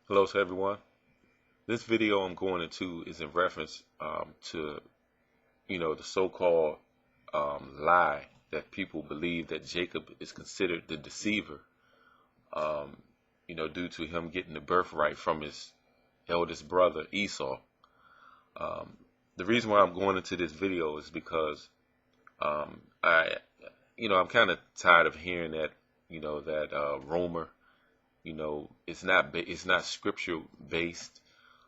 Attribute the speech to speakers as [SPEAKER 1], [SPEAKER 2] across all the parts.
[SPEAKER 1] Hello to everyone. This video I'm going into is in reference to, the so-called lie that people believe that Jacob is considered the deceiver, um, due to him getting the birthright from his eldest brother Esau. Um, the reason why I'm going into this video is because I'm kind of tired of hearing that rumor. It's not scripture based.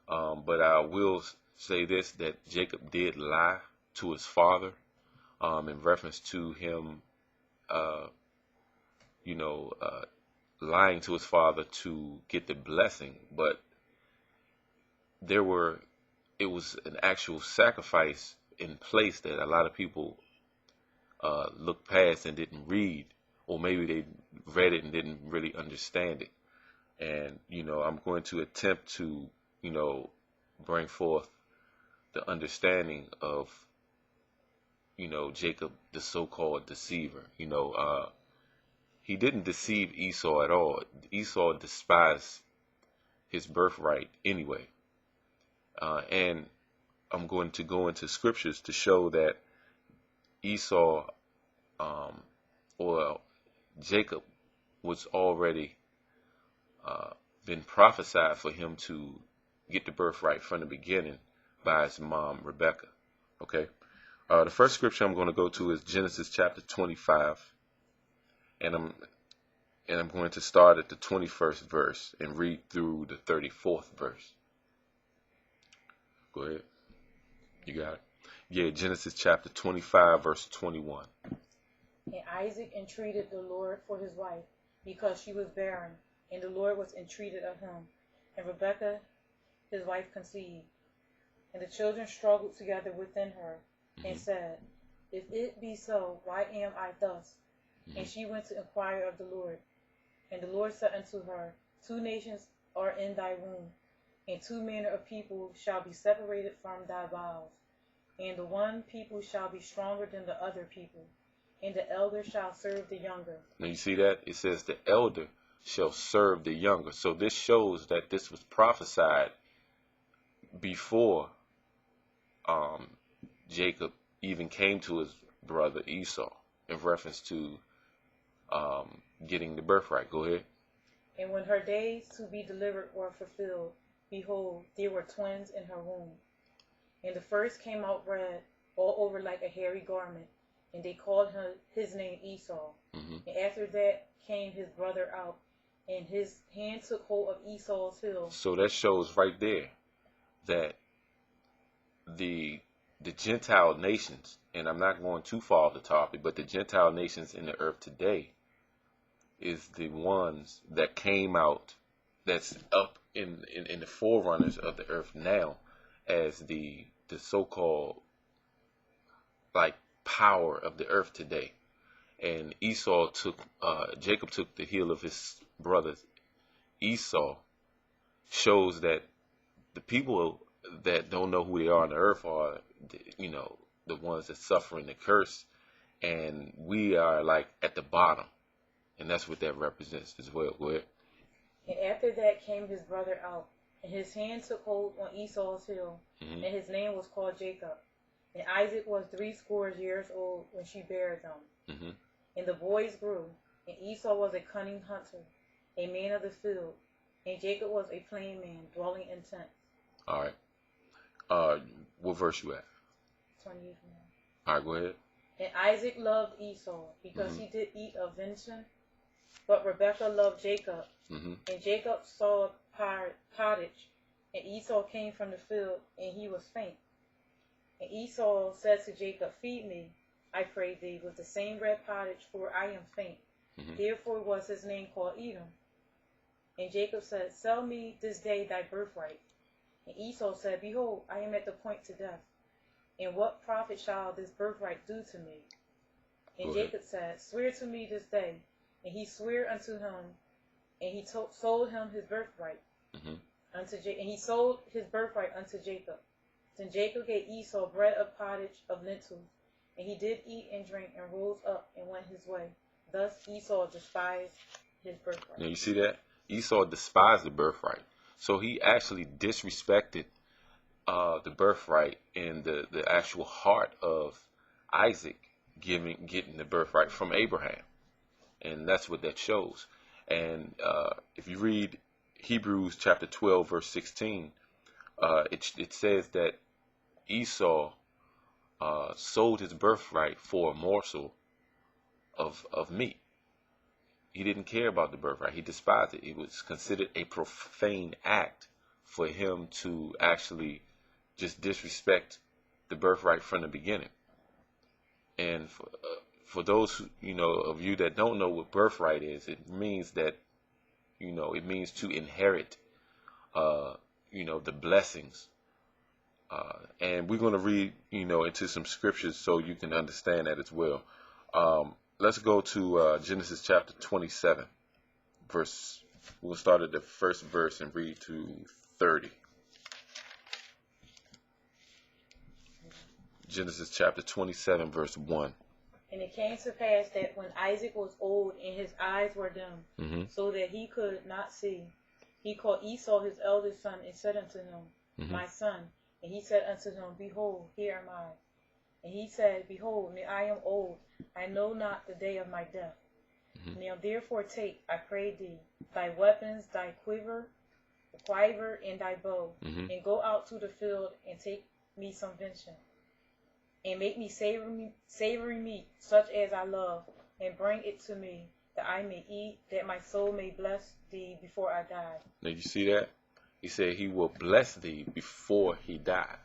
[SPEAKER 1] But I will say this, that Jacob did lie to his father in reference to him, uh, you know, uh, lying to his father to get the blessing. But there were, it was an actual sacrifice in place that a lot of people looked past and didn't read, or maybe they read it and didn't really understand it. And, I'm going to attempt to, bring forth the understanding of Jacob, the so-called deceiver. He didn't deceive Esau at all. Esau despised his birthright anyway. And I'm going to go into scriptures to show that Esau, um, or Jacob, was already been prophesied for him to get the birthright from the beginning by his mom, Rebecca. Okay. The first scripture I'm going to go to is Genesis chapter 25, and I'm going to start at the 21st verse and read through the 34th verse. Go ahead. You got it. Yeah, Genesis chapter 25, verse 21.
[SPEAKER 2] And Isaac entreated the Lord for his wife, because she was barren, and the Lord was entreated of him. And Rebekah his wife conceived. And the children struggled together within her, and said, If it be so, why am I thus? And she went to inquire of the Lord. And the Lord said unto her, 2 nations are in thy womb, and 2 manner of people shall be separated from thy bowels. And the one people shall be stronger than the other people, and the elder shall serve the younger.
[SPEAKER 1] Now you see that? It says the elder shall serve the younger. So this shows that this was prophesied before Jacob even came to his brother Esau in reference to getting the birthright. Go ahead.
[SPEAKER 2] And when her days to be delivered were fulfilled, behold, there were twins in her womb. And the first came out red, all over like a hairy garment, and they called his name Esau. And after that came his brother out, and his hand took hold of Esau's heel.
[SPEAKER 1] So that shows right there that the Gentile nations, and I'm not going too far off the topic, but the Gentile nations in the earth today is the ones that came out, that's up in the forerunners of the earth now as the so-called like power of the earth today. And Jacob took the heel of his brother Esau. Shows that the people that don't know who they are on the earth are, the ones that suffering the curse, and we are like at the bottom, and that's what that represents as well. Go ahead.
[SPEAKER 2] And after that came his brother out, and his hand took hold on Esau's heel, and his name was called Jacob. And Isaac was 80 years old when she bare them. And the boys grew, and Esau was a cunning hunter, a man of the field, and Jacob was a plain man, dwelling in tents.
[SPEAKER 1] All right. What verse you at?
[SPEAKER 2] 28.
[SPEAKER 1] All right, go ahead.
[SPEAKER 2] And Isaac loved Esau, because he did eat of venison, but Rebekah loved Jacob. And Jacob saw pottage, and Esau came from the field, and he was faint. And Esau said to Jacob, Feed me, I pray thee, with the same red pottage, for I am faint. Therefore was his name called Edom. And Jacob said, Sell me this day thy birthright. And Esau said, Behold, I am at the point to death. And what profit shall this birthright do to me? And Jacob said, Swear to me this day. And he sware unto him, and he sold him his birthright unto Jacob. And he sold his birthright unto Jacob. Then Jacob gave Esau bread of pottage of lentils, and he did eat and drink, and rose up and went his way. Thus Esau despised his birthright.
[SPEAKER 1] Now you see that? Esau despised the birthright. So he actually disrespected the birthright and the actual heart of Isaac getting the birthright from Abraham. And that's what that shows. And if you read Hebrews chapter 12, verse 16, it says that Esau sold his birthright for a morsel of meat. He didn't care about the birthright. He despised it. It was considered a profane act for him to actually just disrespect the birthright from the beginning. And for those of you that don't know what birthright is, it means that it means to inherit the blessings. And we're going to read into some scriptures so you can understand that as well. Let's go to Genesis chapter 27 verse. We'll start at the first verse and read to 30. Genesis chapter 27 verse 1.
[SPEAKER 2] And it came to pass that when Isaac was old and his eyes were dim, so that he could not see, he called Esau his eldest son and said unto him, My son. And he said unto him, Behold, here am I. And he said, Behold, I am old, I know not the day of my death. Now therefore take, I pray thee, thy weapons, thy quiver, and thy bow, and go out to the field and take me some venison, and make me savory meat, such as I love, and bring it to me, that I may eat, that my soul may bless thee before I die.
[SPEAKER 1] Now you see that? He said he will bless thee before he die.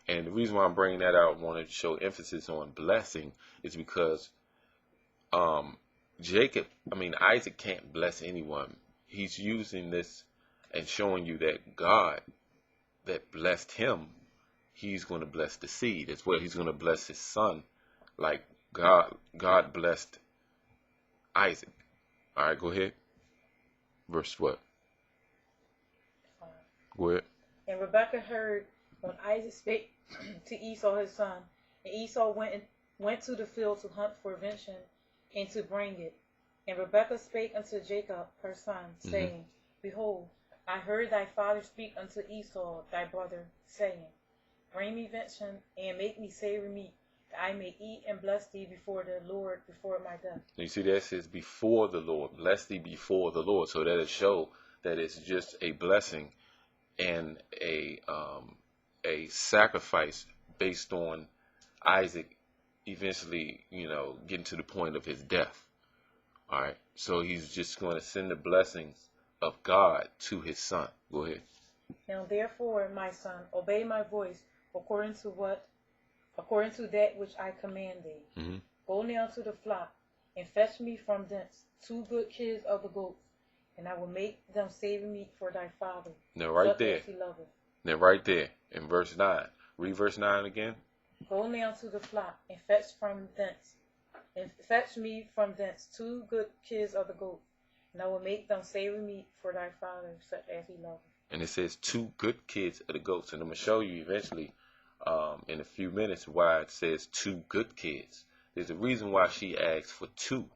[SPEAKER 1] And the reason why I'm bringing that out, I wanted to show emphasis on blessing, is because Isaac can't bless anyone. He's using this and showing you that God that blessed him, he's going to bless the seed as well. He's going to bless his son like God blessed Isaac. All right, go ahead. Verse what? Go ahead.
[SPEAKER 2] And Rebekah heard when Isaac spake to Esau his son, and Esau went to the field to hunt for venison and to bring it. And Rebekah spake unto Jacob her son, saying, Behold, I heard thy father speak unto Esau thy brother, saying, Bring me venison and make me savory meat, that I may eat and bless thee before the Lord before my death.
[SPEAKER 1] You see that says before the Lord, bless thee before the Lord. So that it show that it's just a blessing and a sacrifice based on Isaac eventually, getting to the point of his death. All right. So he's just going to send the blessings of God to his son. Go ahead.
[SPEAKER 2] Now therefore, my son, obey my voice according to that which I command thee. Go now to the flock and fetch me from thence 2 good kids of the goats, and I will make them savory meat for thy father.
[SPEAKER 1] Now right there. Now right there in verse 9. Read verse 9 again.
[SPEAKER 2] Go now to the flock and fetch me from thence 2 good kids of the goats, and I will make them savory meat for thy father, such as he loveth.
[SPEAKER 1] And it says 2 good kids of the goats. And I'm going to show you eventually in a few minutes why it says 2 good kids. There's a reason why she asked for 2.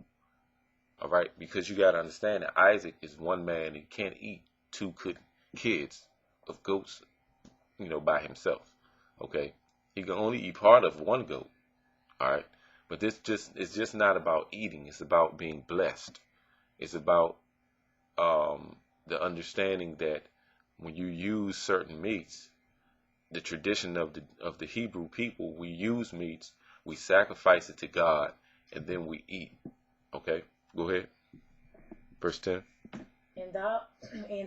[SPEAKER 1] All right, because you got to understand that Isaac is one man and can't eat 2 good kids of goats, by himself. Okay, he can only eat part of 1 goat. All right, but it's just not about eating. It's about being blessed. It's about the understanding that when you use certain meats, the tradition of the Hebrew people, we use meats, we sacrifice it to God, and then we eat. Okay, go ahead. Verse 10.
[SPEAKER 2] And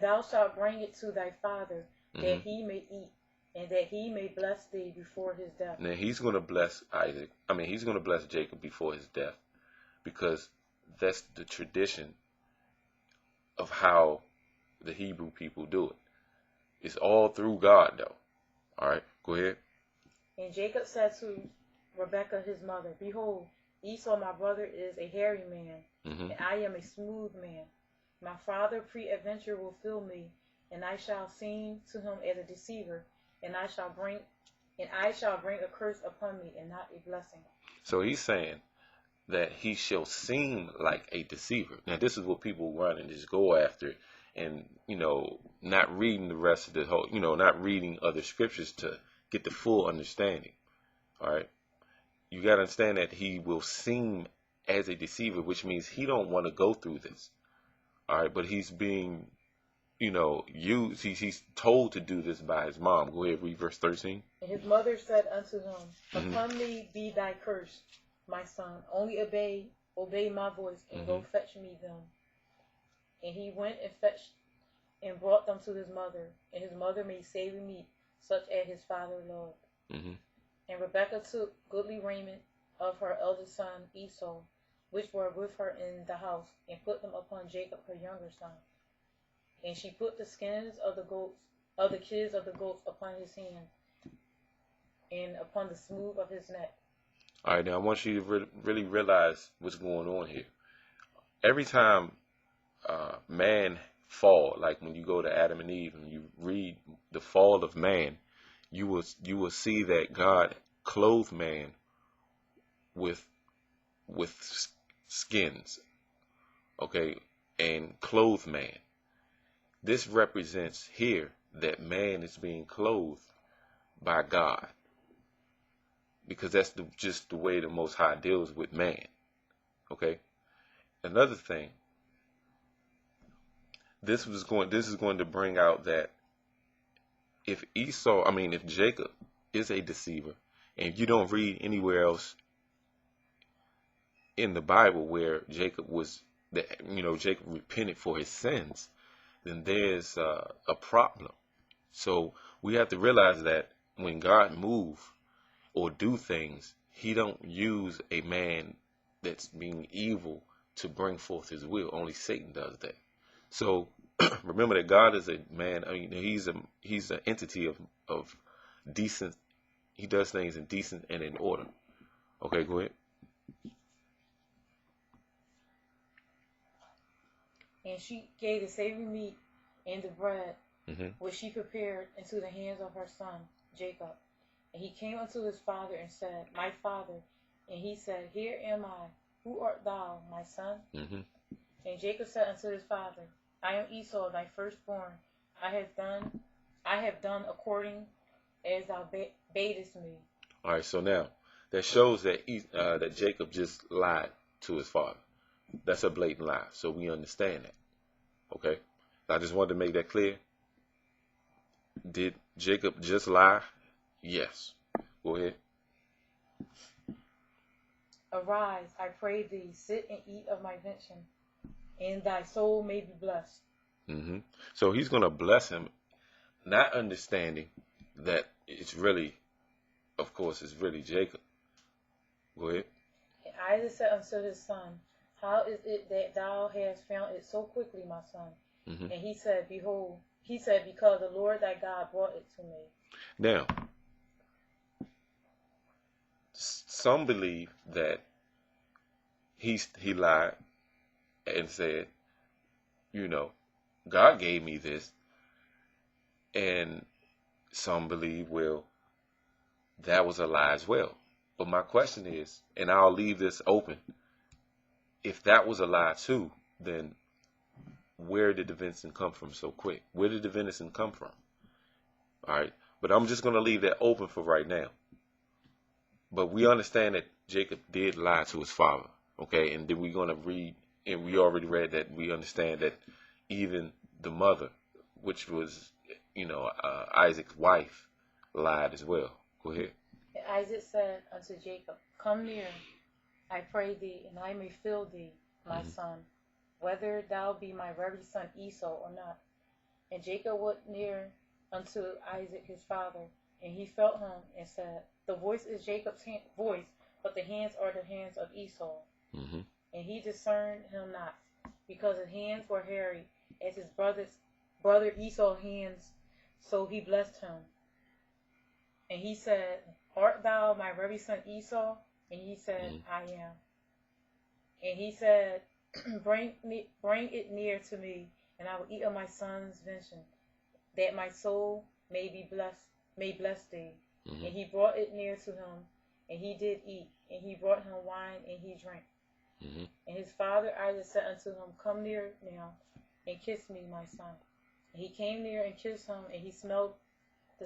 [SPEAKER 2] thou shalt bring it to thy father, that he may eat, and that he may bless thee before his death.
[SPEAKER 1] Now he's going to bless he's going to bless Jacob before his death, because that's the tradition of how the Hebrew people do it. It's all through God, though. All right, go ahead.
[SPEAKER 2] And Jacob said to Rebekah his mother, Behold, Esau my brother is a hairy man, and I am a smooth man. My father peradventure will fill me, and I shall seem to him as a deceiver, and I shall bring a curse upon me, and not a blessing.
[SPEAKER 1] So he's saying that he shall seem like a deceiver. Now this is what people run and just go after and not reading the rest of the whole, not reading other scriptures to get the full understanding. All right, you got to understand that he will seem as a deceiver, which means he don't want to go through this. All right, but he's being, used. He's told to do this by his mom. Go ahead, read verse 13.
[SPEAKER 2] And his mother said unto him, Upon me be thy curse, my son. Only obey my voice, and go fetch me them. And he went and fetched and brought them to his mother. And his mother made savory meat, such as his father loved. And Rebekah took goodly raiment of her eldest son Esau, which were with her in the house, and put them upon Jacob her younger son. And she put the skins of the kids of the goats upon his hand, and upon the smooth of his neck.
[SPEAKER 1] All right, now I want you to really realize what's going on here. Every time man fall, like when you go to Adam and Eve and you read the fall of man, you will see that God clothed man with skins, okay, and clothed man. This represents here that man is being clothed by God, because that's just the way the Most High deals with man. Okay. Another thing, this is going to bring out that if Jacob is a deceiver, and you don't read anywhere else in the Bible where Jacob repented for his sins, then there's a problem. So we have to realize that when God move or do things, he don't use a man that's being evil to bring forth his will. Only Satan does that. So remember that God is a man. He's an entity of decent. He does things in decent and in order. Okay, go ahead.
[SPEAKER 2] And she gave the savory meat and the bread, which she prepared, into the hands of her son Jacob. And he came unto his father and said, My father. And he said, Here am I. Who art thou, my son? And Jacob said unto his father, I am Esau, thy firstborn. I have done according as thou badest me.
[SPEAKER 1] All right, so now that shows that that Jacob just lied to his father. That's a blatant lie, so we understand that. Okay, I just wanted to make that clear. Did Jacob just lie? Yes. Go ahead.
[SPEAKER 2] Arise, I pray thee, sit and eat of my venison, and thy soul may be blessed.
[SPEAKER 1] So he's going to bless him, not understanding that it's really, of course, it's really Jacob. Go ahead.
[SPEAKER 2] And Isaac said unto his son, How is it that thou hast found it so quickly, my son? And he said, Behold, because the Lord thy God brought it to me.
[SPEAKER 1] Now, some believe that he lied and said, God gave me this. And some believe, well, that was a lie as well. But my question is, and I'll leave this open, if that was a lie too, then where did the venison come from so quick? Where did the venison come from? All right. But I'm just going to leave that open for right now. But we understand that Jacob did lie to his father. Okay. And then we're going to read, and we already read that we understand that even the mother, which was, Isaac's wife, lied as well. Go ahead.
[SPEAKER 2] And Isaac said unto Jacob, Come near, I pray thee, and I may feel thee, my son, whether thou be my very son Esau or not. And Jacob went near unto Isaac his father, and he felt him, and said, The voice is Jacob's voice, but the hands are the hands of Esau. And he discerned him not, because his hands were hairy, as his brother Esau's hands, so he blessed him. And he said, Art thou my very son Esau? And he said, I am. And he said, Bring it near to me, and I will eat of my son's venison, that my soul may bless thee. And he brought it near to him, and he did eat, and he brought him wine, and he drank. And his father Isaac said unto him, Come near now, and kiss me, my son. And he came near and kissed him, and he smelled the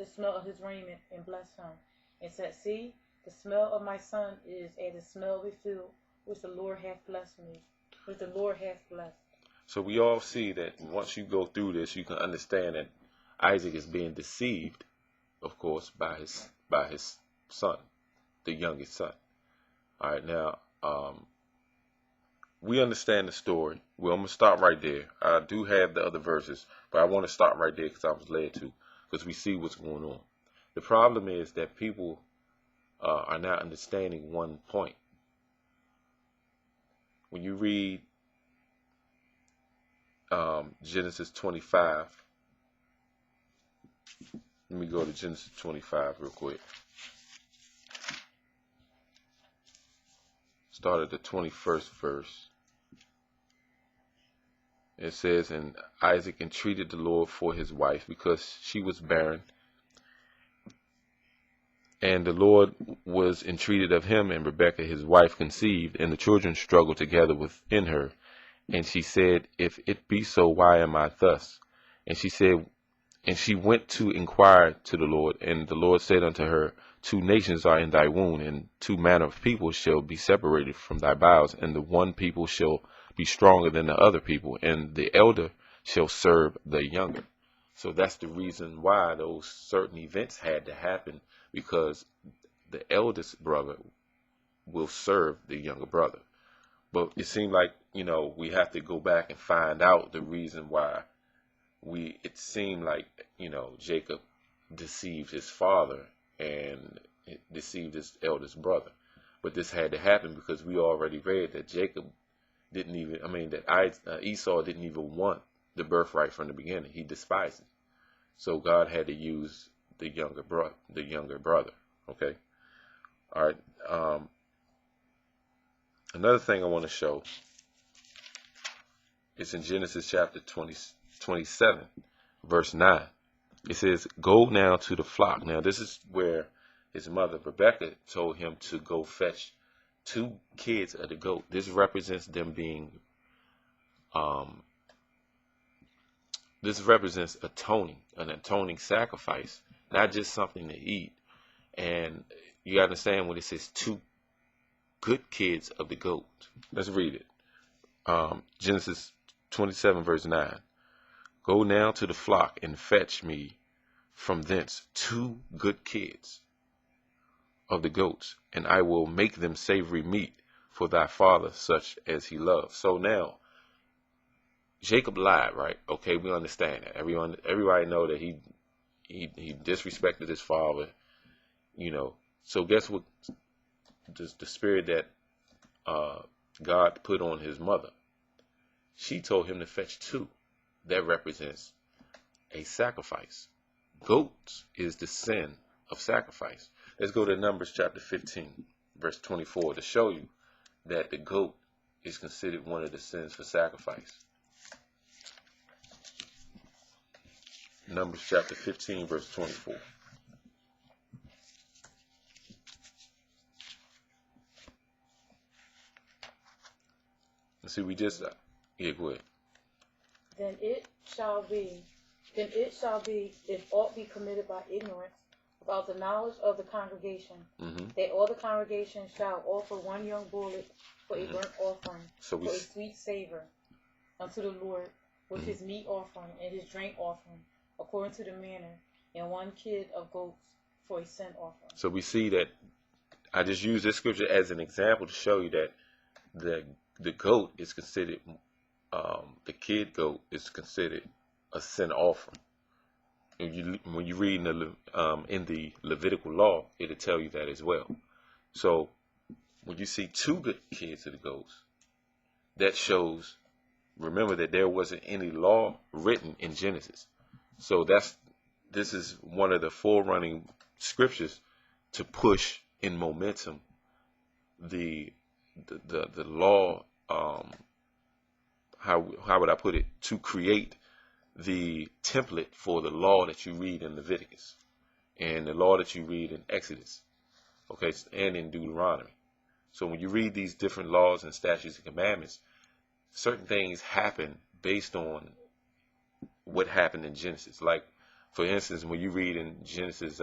[SPEAKER 2] smell of his raiment, and blessed him, and said, See, the smell of my son is as the smell of a field which the Lord hath blessed me, which the Lord hath blessed.
[SPEAKER 1] So we all see that once you go through this, you can understand that Isaac is being deceived, of course, by his son, the youngest son. All right, now we understand the story. Well, I'm gonna stop right there. I do have the other verses, but I want to stop right there because I was led to, because we see what's going on. The problem is that people are not understanding one point. When you read Genesis 25, let me go to Genesis 25 real quick. Start at the 21st verse. It says, And Isaac entreated the Lord for his wife because she was barren. And the Lord was entreated of him, and Rebekah his wife conceived, and the children struggled together within her. And she said, If it be so, why am I thus? And she went to inquire to the Lord, and the Lord said unto her, 2 nations are in thy womb, and 2 manner of people shall be separated from thy bowels, and the one people shall be stronger than the other people, and the elder shall serve the younger. So that's the reason why those certain events had to happen, because the eldest brother will serve the younger brother. But it seemed like, we have to go back and find out the reason why it seemed like, Jacob deceived his father and deceived his eldest brother. But this had to happen because we already read that Esau didn't even want the birthright from the beginning. He despised it. So God had to use the younger brother. Okay. All right. Another thing I want to show is in Genesis chapter 27, verse 9. It says, Go now to the flock. Now, this is where his mother, Rebekah, told him to go fetch 2 kids of the goat. This represents them being, this represents an atoning sacrifice, not just something to eat. And you got to understand when it says 2 good kids of the goat. Let's read it. Genesis 27, verse 9. Go now to the flock and fetch me from thence 2 good kids of the goats, and I will make them savory meat for thy father, such as he loves. So now, Jacob lied, right? Okay, we understand that. Everybody know that he disrespected his father, So guess what? The spirit that God put on his mother, she told him to fetch 2. That represents a sacrifice. Goats is the sin of sacrifice. Let's go to Numbers chapter 15, verse 24, to show you that the goat is considered one of the sins for sacrifice. Numbers chapter 15, verse 24. See, go ahead.
[SPEAKER 2] Then it shall be, if aught be committed by ignorance, without the knowledge of the congregation, that all the congregation shall offer 1 young bullock for a burnt offering, for a sweet savor unto the Lord, with his meat offering and his drink offering, according to the manner, and 1 kid of goats for a sin offering. So
[SPEAKER 1] we see that I just use this scripture as an example to show you that the goat is considered, the kid goat is considered a sin offering. When you read in the Levitical law, it'll tell you that as well. So when you see 2 good kids of the goats, that shows, remember that there wasn't any law written in Genesis. So this is one of the forerunning scriptures to push in momentum the law, how would I put it, to create the template for the law that you read in Leviticus and the law that you read in Exodus, okay, and in Deuteronomy. So when you read these different laws and statutes and commandments, certain things happen based on what happened in Genesis. Like, for instance, when you read in Genesis,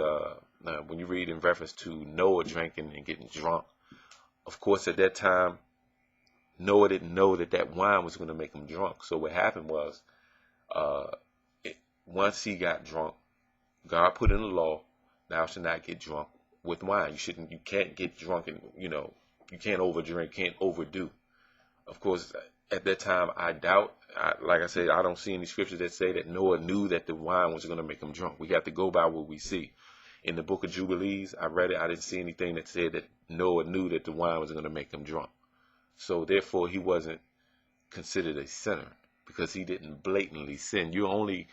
[SPEAKER 1] when you read in reference to Noah drinking and getting drunk, of course, at that time, Noah didn't know that that wine was going to make him drunk. So what happened was, once he got drunk, God put in the law, thou shalt not get drunk with wine. You can't get drunk, and you can't overdrink, can't overdo. Of course, at that time, like I said, I don't see any scriptures that say that Noah knew that the wine was going to make him drunk. We got to go by what we see. In the book of Jubilees, I read it, I didn't see anything that said that Noah knew that the wine was going to make him drunk. So therefore, he wasn't considered a sinner because he didn't blatantly sin. You're only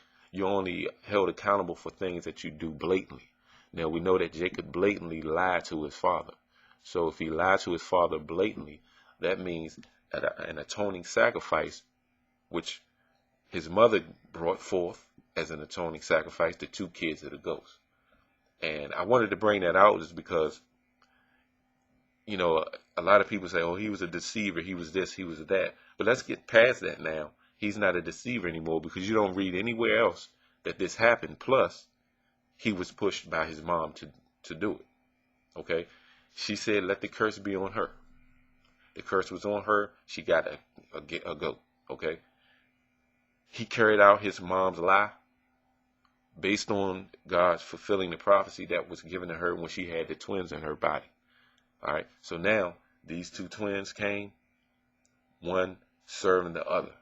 [SPEAKER 1] held accountable for things that you do blatantly. Now, we know that Jacob blatantly lied to his father. So if he lied to his father blatantly, that means an atoning sacrifice, which his mother brought forth as an atoning sacrifice, the 2 kids of the ghost. And I wanted to bring that out just because, a lot of people say, oh, he was a deceiver, he was this, he was that. But let's get past that now. He's not a deceiver anymore because you don't read anywhere else that this happened. Plus, he was pushed by his mom to do it. Okay? She said, let the curse be on her. The curse was on her. She got a goat. Okay? He carried out his mom's lie based on God's fulfilling the prophecy that was given to her when she had the twins in her body. All right? So now, these 2 twins came, one serving the other.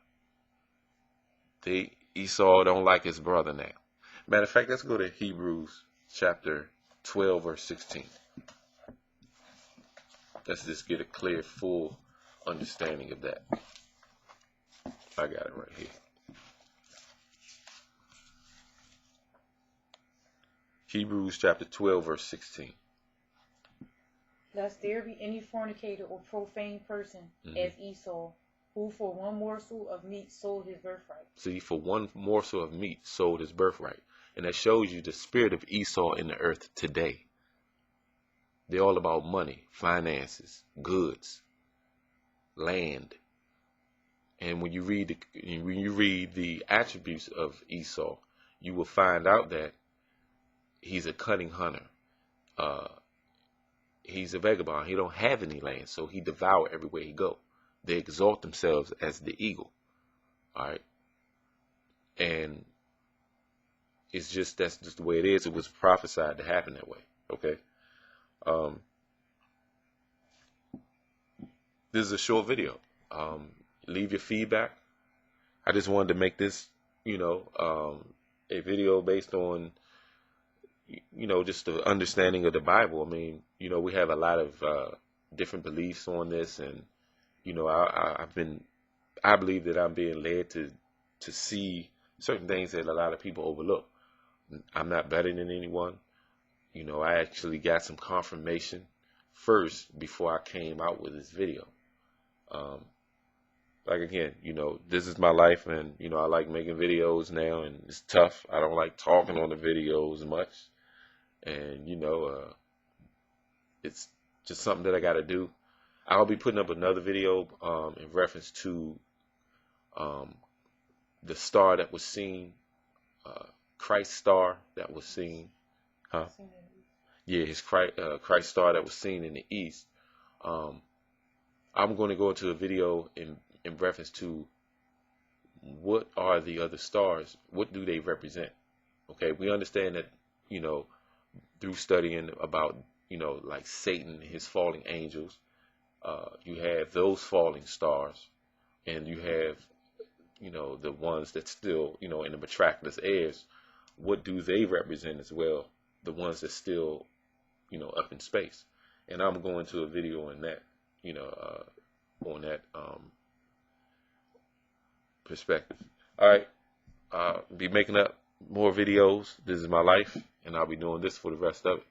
[SPEAKER 1] Esau don't like his brother now. Matter of fact, let's go to Hebrews chapter 12, verse 16. Let's just get a clear, full understanding of that. I got it right here. Hebrews chapter 12, verse 16.
[SPEAKER 2] Lest there be any fornicator or profane person as Esau, who for one morsel of meat sold his birthright.
[SPEAKER 1] See, for one morsel of meat sold his birthright. And that shows you the spirit of Esau in the earth today. They're all about money, finances, goods, land. And when you read the attributes of Esau, you will find out that he's a cunning hunter. He's a vagabond. He don't have any land, so he devour everywhere he go. They exalt themselves as the eagle. All right, and that's just the way it is. It was prophesied to happen that way. Okay. This is a short video. Leave your feedback. I just wanted to make this, a video based on, just the understanding of the Bible. I mean, we have a lot of different beliefs on this, and I believe that I'm being led to see certain things that a lot of people overlook. I'm not better than anyone. I actually got some confirmation first before I came out with this video. Like, again, this is my life, and, I like making videos now, and it's tough. I don't like talking on the videos much. And, it's just something that I got to do. I'll be putting up another video in reference to the star that was seen, Christ star that was seen. Huh? Yeah, his Christ star that was seen in the east. I'm going to go into a video in reference to what are the other stars, what do they represent. Okay, we understand that, through studying about, like Satan, his falling angels, you have those falling stars, and you have, the ones that still, in the miraculous airs. What do they represent as well? The ones that still, up in space. And I'm going to a video on that, on that perspective. All right. Be making up more videos. This is my life, and I'll be doing this for the rest of it.